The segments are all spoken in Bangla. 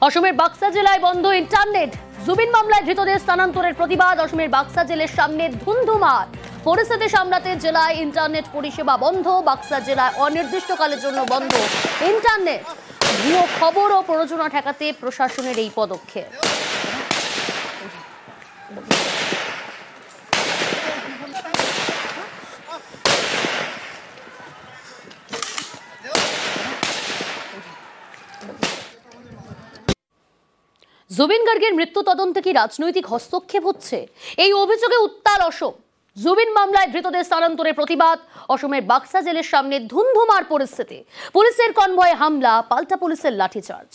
অসমের বাক্সা জেলায় বন্ধ ইন্টারনেট। জুবিন মামলায় ধৃতদের স্থানান্তরের প্রতিবাদ। অসমের বাক্সা জেলার সামনে ধুন্ধুমার। পরিস্থিতি সামলাতে জেলায় ইন্টারনেট পরিষেবা বন্ধ। বাক্সা জেলায় অনির্দিষ্টকালের জন্য বন্ধ ইন্টারনেট। ভুয়ো খবর ও প্ররোচনা ঠেকাতে প্রশাসনের এই পদক্ষেপ। জুবিন গার্গের মৃত্যু তদন্তে কি রাজনৈতিক হস্তক্ষেপ হচ্ছে? এই অভিযোগে উত্তাল অসম। জুবিন মামলায় ধৃতদের স্থানান্তরের প্রতিবাদ। অসমের বাক্সা জেলের সামনে ধুন্ধুমার পরিস্থিতি। পুলিশের কনভয়ে হামলা, পাল্টা পুলিশের লাঠিচার্জ।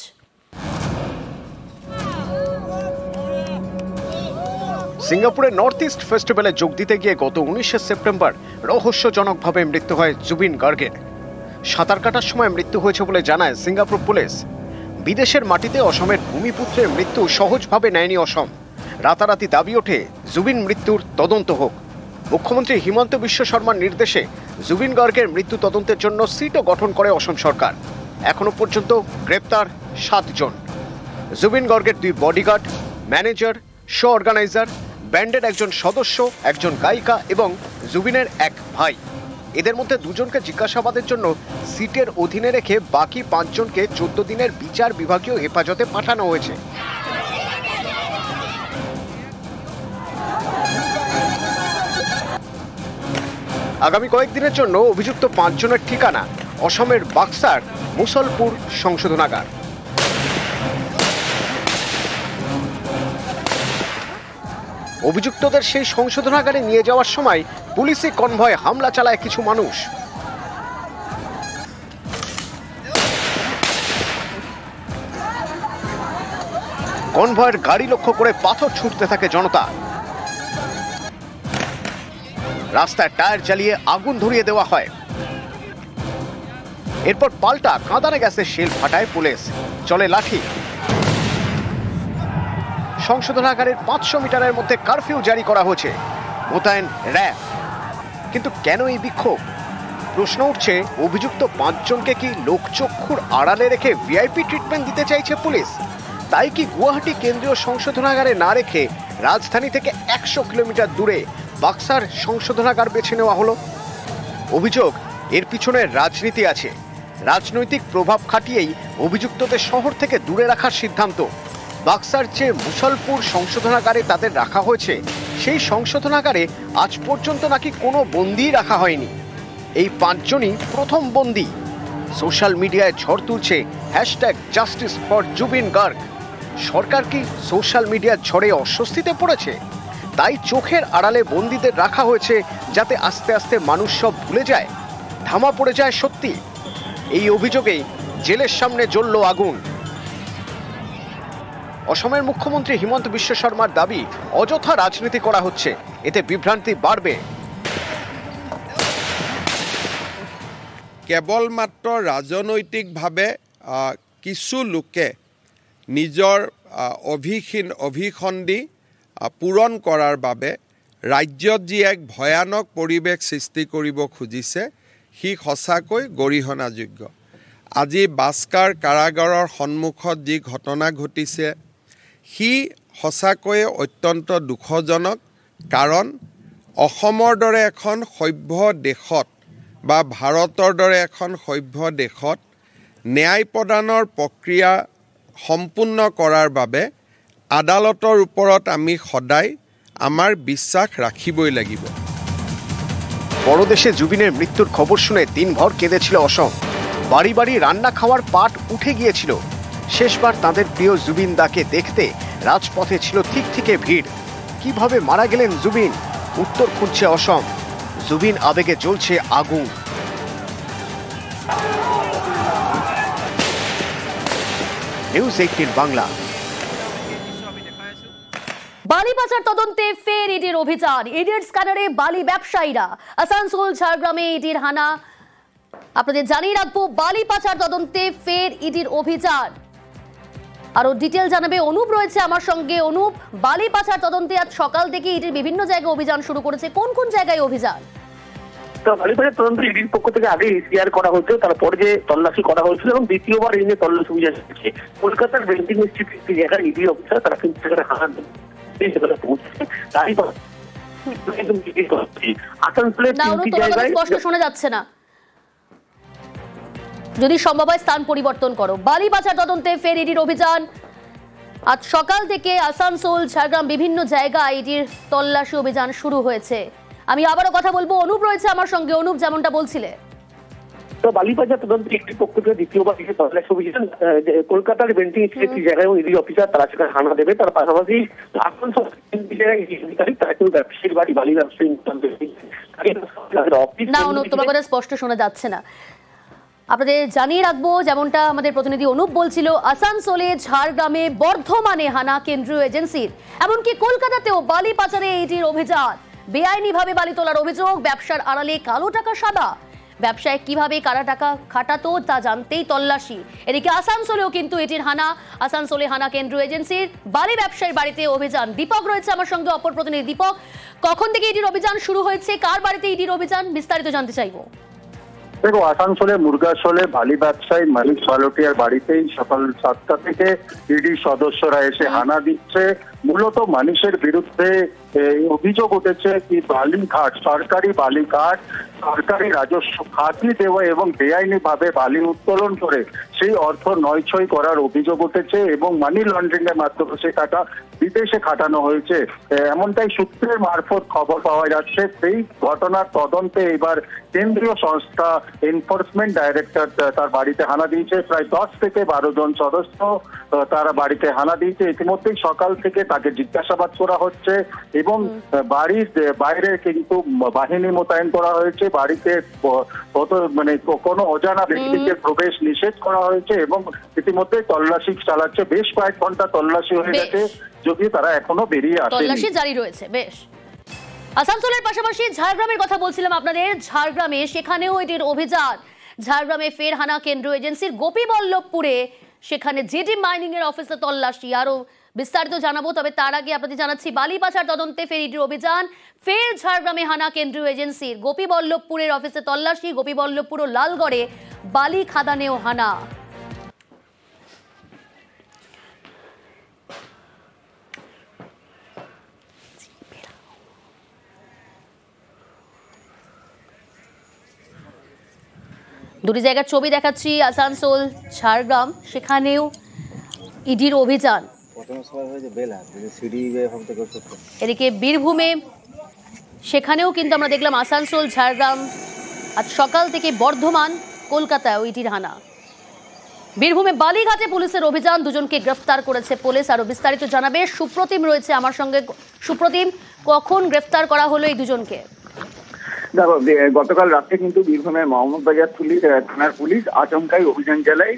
সিঙ্গাপুরে নর্থ ইস্ট ফেস্টিভ্যালে যোগ দিতে গিয়ে গত 19শে সেপ্টেম্বর রহস্যজনকভাবে মৃত্যু হয় জুবিন গার্গের। সাঁতার কাটার সময় মৃত্যু হয়েছে বলে জানায় সিঙ্গাপুর পুলিশ। বিদেশের মাটিতে অসমের ভূমিপুত্রের মৃত্যু সহজভাবে নেয়নি অসম। রাতারাতি দাবি ওঠে জুবিন মৃত্যুর তদন্ত হোক। মুখ্যমন্ত্রী হিমন্ত বিশ্ব শর্মার নির্দেশে জুবিন গার্গের মৃত্যু তদন্তের জন্য সিটও গঠন করে অসম সরকার। এখনো পর্যন্ত গ্রেপ্তার 7 জন। জুবিন গার্গের 2 বডিগার্ড, ম্যানেজার, শো অর্গানাইজার, ব্যান্ডের একজন সদস্য, একজন গায়িকা এবং জুবিনের এক ভাই। এদের মধ্যে 2 জনকে জিজ্ঞাসাবাদের জন্য সিটের অধীনে রেখে বাকি 5 জনকে 14 দিনের বিচার বিভাগীয় হেফাজতে পাঠানো হয়েছে। আগামী কয়েকদিনের জন্য অভিযুক্ত 5 জনের ঠিকানা অসমের বাক্সার মুসলপুর সংশোধনাগার। অভিযুক্তদের সেই সংশোধনাগারে নিয়ে যাওয়ার সময় পুলিশি কনভয়ে হামলা চালায় কিছু মানুষ। কনভয়ের গাড়ি লক্ষ্য করে পাথর ছুটতে থাকে জনতা। রাস্তায় টায়ার জ্বালিয়ে আগুন ধরিয়ে দেওয়া হয়। এরপর পাল্টা কাঁদানে গ্যাসের শেল ফাটায় পুলিশ, চলে লাঠি। সংশোধনাগারের 500 মিটারের মধ্যে কারফিউ জারি করা হয়েছে, মোতায়েন র্যাব। কিন্তু কেন এই বিক্ষোভ? প্রশ্ন উঠছে, অভিযুক্ত 5 জনকে কি লোকচক্ষুর আড়ালে রেখে ভিআইপি ট্রিটমেন্ট দিতে চাইছে পুলিশ? তাই কি গুয়াহাটি কেন্দ্রীয় সংশোধনাগারে না রেখে রাজধানী থেকে 100 কিলোমিটার দূরে বাক্সার সংশোধনাগার বেছে নেওয়া হলো? অভিযোগ, এর পিছনে রাজনীতি আছে। রাজনৈতিক প্রভাব খাটিয়েই অভিযুক্তদের শহর থেকে দূরে রাখার সিদ্ধান্ত। বাক্সার যে মুসলপুর সংশোধনাগারে তাদের রাখা হয়েছে, সেই সংশোধনাগারে আজ পর্যন্ত নাকি কোনো বন্দী রাখা হয়নি। এই 5 জনই প্রথম বন্দী। সোশ্যাল মিডিয়ায় ঝড় তুলছে #জাস্টিস ফর জুবিন গার্গ। সরকার কি সোশ্যাল মিডিয়ার ঝড়ে অস্বস্তিতে পড়েছে? তাই চোখের আড়ালে বন্দীদের রাখা হয়েছে, যাতে আস্তে আস্তে মানুষ সব ভুলে যায়, ধামা পড়ে যায় সত্যি। এই অভিযোগেই জেলের সামনে জ্বলল আগুন। অসমের মুখ্যমন্ত্রী হিমন্ত বিশ্ব শর্মার দাবি, অযথা রাজনীতি করা হচ্ছে, এতে বিভ্রান্তি বাড়বে। কেৱলমাত্ৰ ৰাজনৈতিকভাৱে কিছু লোকে নিজৰ অভিসন্ধি পূৰণ কৰাৰ বাবে ৰাজ্যত যি এক ভয়ানক পৰিৱেশ সৃষ্টি কৰিব খুজিছে, সি সঁচাকৈ গৰিহণাযোগ্য। আজি বাস্কাৰ কাৰাগাৰৰ সন্মুখত যি ঘটনা ঘটিছে, সি সঁচাকৈয়ে অত্যন্ত দুখজনক। কাৰণ অসমৰ দৰে এখন সভ্য দেশত বা ভাৰতৰ দৰে এখন সভ্য দেশত ন্যায় প্ৰদানৰ প্ৰক্ৰিয়া সম্পূৰ্ণ কৰাৰ বাবে আদালতৰ ওপৰত আমি সদায় আমাৰ বিশ্বাস রাখিবই লাগিব। পরদেশে জুবিনের মৃত্যুর খবর শুনে দিনভর কেঁদেছিল অসম। বাড়ি বাড়ি রান্না খাওয়ার পাট উঠে গিয়েছিল। শেষবার তাদের প্রিয় জুবিন দাকে দেখতে রাজপথে ছিল ঠিক ভিড়। কিভাবে মারা গেলেন জুবিন, উত্তর খুঁজছে অসম। জুবিন আবেগে জ্বলছে আগুন। নিউজ 18 বাংলা। বালি পাচার তদন্তে ফের ইডির অভিযান। ইডির স্ক্যানারে বালি ব্যবসায়ীরা। আসানসোল ঝাড়গ্রামে ইডির হানা। আপনাদের জানিয়ে রাখবো, বালি পাচার তদন্তে ফের ইডির অভিযান। আরো ডিটেল জানাবে অনুপ রয়েছে আমার সঙ্গে। অনুপ, বালি পাচার তদন্তে আজ সকাল থেকে ইডির বিভিন্ন জায়গায় অভিযান শুরু করেছে, কোন কোন জায়গায় অভিযান? তো বালিবাজার তদন্ত ইডির পক্ষ থেকে আগে এসিআর করা হয়েছিল, তারপরে যে তল্লাশি করা হয়েছিল এবং দ্বিতীয়বার এই নিয়ে তল্লাশি অভিযান চলছে। কলকাতার বেন্টিং স্ট্রিট একটি জায়গায় ইডি অফিসার তারা কিন্তু সেখানে হানা সেখানে পৌঁছেছে। তাই আসানসোলের না, তিনটি তোমার কথা জায়গায় স্পষ্ট শোনা যাচ্ছে না, যদি সম্ভব হয় স্থান পরিবর্তন করো। বালিবাজার তদন্তে ফের ইডির অভিযান। আজ সকাল থেকে আসানসোল, ঝাড়গ্রাম বিভিন্ন জায়গায় ইডির তল্লাশি অভিযান শুরু হয়েছে। আমি আবারও কথা বলবো, অনুপ রয়েছে আমার সঙ্গে। অনুপ, যেমনটা বলছিলে, তো বালিবাজার তদন্ত একটি পক্ষ থেকে দ্বিতীয়বার থেকে তল্লাশি অভিযান কলকাতার বেন্টিং স্ট্রিট একটি জায়গায় ইডি অফিসার তারা সেখানে হানা দেবে। তার পাশাপাশি আসানসোল তিনটি জায়গায় আধিকারিক তারা কিন্তু ব্যবসায়ীর বাড়ি বালি ব্যবসায়ী অফিস। না অনুপ, তোমার কথা স্পষ্ট শোনা যাচ্ছে না। আপনাদের জানিয়ে রাখবো, যেমনটা আমাদের প্রতিনিধি অনুপ বলছিল, আসানসোলে, ঝাড়গ্রামে, বর্ধমানে হানা কেন্দ্রীয় এজেন্সির, এমনকি কলকাতাতেও বালি পাচারে ইডির অভিযান। বেআইনিভাবে বালি তোলার অভিযোগ, ব্যবসার আড়ালে কালো টাকা সাদা, ব্যবসায় কিভাবে কারা টাকা খাটাতো তা জানতেই তল্লাশি। এদিকে আসানসোলেও কিন্তু এটির হানা। আসানসোলে হানা কেন্দ্রীয় এজেন্সির, বালি ব্যবসায়ীর বাড়িতে অভিযান। দীপক রয়েছে আমার সঙ্গে, অপর প্রতিনিধি দীপক। কখন থেকে ইডির অভিযান শুরু হয়েছে, কার বাড়িতে ইডির অভিযান, বিস্তারিত জানতে চাইবো। দেখো, আসানসোলে মুরগাসোলে বালি ব্যবসায়ী মালিক সলটিয়ার বাড়িতেই সকাল 7টা থেকে ইডি সদস্যরা এসে হানা দিচ্ছে। মূলত মানুষের বিরুদ্ধে অভিযোগ উঠেছে কি বালিঘাট, সরকারি বালিঘাট, সরকারি রাজস্ব ফাঁকি দেওয়া এবং বেআইনি ভাবে বালি উত্তোলন করে সেই অর্থ নয়ছয় করার অভিযোগ উঠেছে এবং মানি লন্ডারিং এর মাধ্যমে সে টাকা বিদেশে খাটানো হয়েছে, এমনটাই সূত্রের মারফত খবর পাওয়া যাচ্ছে। সেই ঘটনার তদন্তে এবার কেন্দ্রীয় সংস্থা এনফোর্সমেন্ট ডাইরেক্টর তার বাড়িতে হানা দিয়েছে। প্রায় 10 থেকে 12 জন সদস্য তারা বাড়িতে হানা দিয়েছে। ইতিমধ্যেই সকাল থেকে তাকে জিজ্ঞাসাবাদ করা হচ্ছে এবং বাড়ির বাইরে কিন্তু বাহিনী মোতায়েন করা হয়েছে। বাড়িতে কোনো অজানা ব্যক্তিকে প্রবেশ নিষেধ করা হয়েছে এবং ইতিমধ্যে তল্লাশি চালাচ্ছে। বেশ কয়েক ঘন্টা তল্লাশি হয়ে গেছে, যদিও তারা এখনো বেরিয়ে আসেনি। তল্লাশি জারি রয়েছে। বেশ। আসানসোলের পাশাপাশি ঝাড়গ্রামের কথা বলছিলাম আপনাদের, ঝাড়গ্রামে সেখানেও এটির অভিযান। ঝাড়গ্রামে ফের হানা কেন্দ্রীয় এজেন্সির, গোপীবল্লভপুরে সেখানে জেডি মাইনিং এর অফিসে তল্লাশি। আরো বিস্তারিত জানাবো, তবে তার আগে আপনাদের জানাচ্ছি বালি পাচার তদন্তে ফের ইডির অভিযান। ফের ঝাড়গ্রামে হানা কেন্দ্রীয় এজেন্সির, গোপীবল্লভপুরের অফিসে তল্লাশি। গোপীবল্লভপুর ও লালগড়ে বালি খাদানেও হানা। দুটি জায়গার ছবি দেখাচ্ছি, আসানসোল, ঝাড়গ্রাম, সেখানেও ইডির অভিযান। এদিকে বীরভূমে সেখানেও কিন্তু আমরা দেখলাম আসানসোল, ঝাড়গ্রাম, আজ সকাল থেকে বর্ধমান, কলকাতায় ইডির হানা। বীরভূমে বালিঘাটে পুলিশের অভিযান, দুজনকে গ্রেফতার করেছে পুলিশ। আরো বিস্তারিত জানাবে সুপ্রতিম রয়েছে আমার সঙ্গে। সুপ্রতিম, কখন গ্রেফতার করা হলো এই দুজনকে? দেখো, গতকাল রাতে কিন্তু বীরভূমের মোহাম্মদবাজার থানার পুলিশ আচমকাই অভিযান চালায়।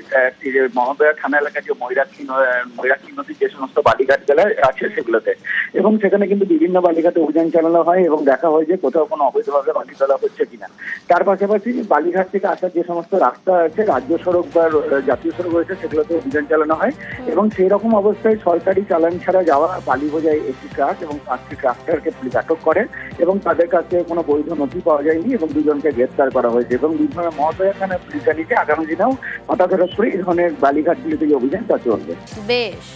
মোহাম্মদবাজার থানা এলাকায় যে ময়ূরাক্ষী নদীর যে সমস্ত বালিঘাট জেলায় আছে সেগুলোতে, এবং সেখানে কিন্তু বিভিন্ন বালিঘাটে অভিযান চালানো হয় এবং দেখা হয় যে কোথাও কোনো অবৈধভাবে বালি তোলা হচ্ছে কিনা। তার পাশাপাশি বালিঘাট থেকে আসার যে সমস্ত রাস্তা আছে, রাজ্য সড়ক বা জাতীয় সড়ক রয়েছে, সেগুলোতে অভিযান চালানো হয় এবং সেই রকম অবস্থায় সরকারি চালান ছাড়া যাওয়া বালি বোঝাই একটি ট্রাক এবং 5টি ট্রাক্টরকে পুলিশ আটক করে এবং তাদের কাছে কোনো বৈধ নথি পাওয়া যায়নি এবং দুজনকে গ্রেফতার করা হয়েছে। এবং বীরভূমের মহাদয়া থানার পুলিশ জানিয়েছে আগামী দিনেও হঠাৎ করে এই ধরনের বালিঘাটগুলিতে যে অভিযান তা চলবে। বেশ।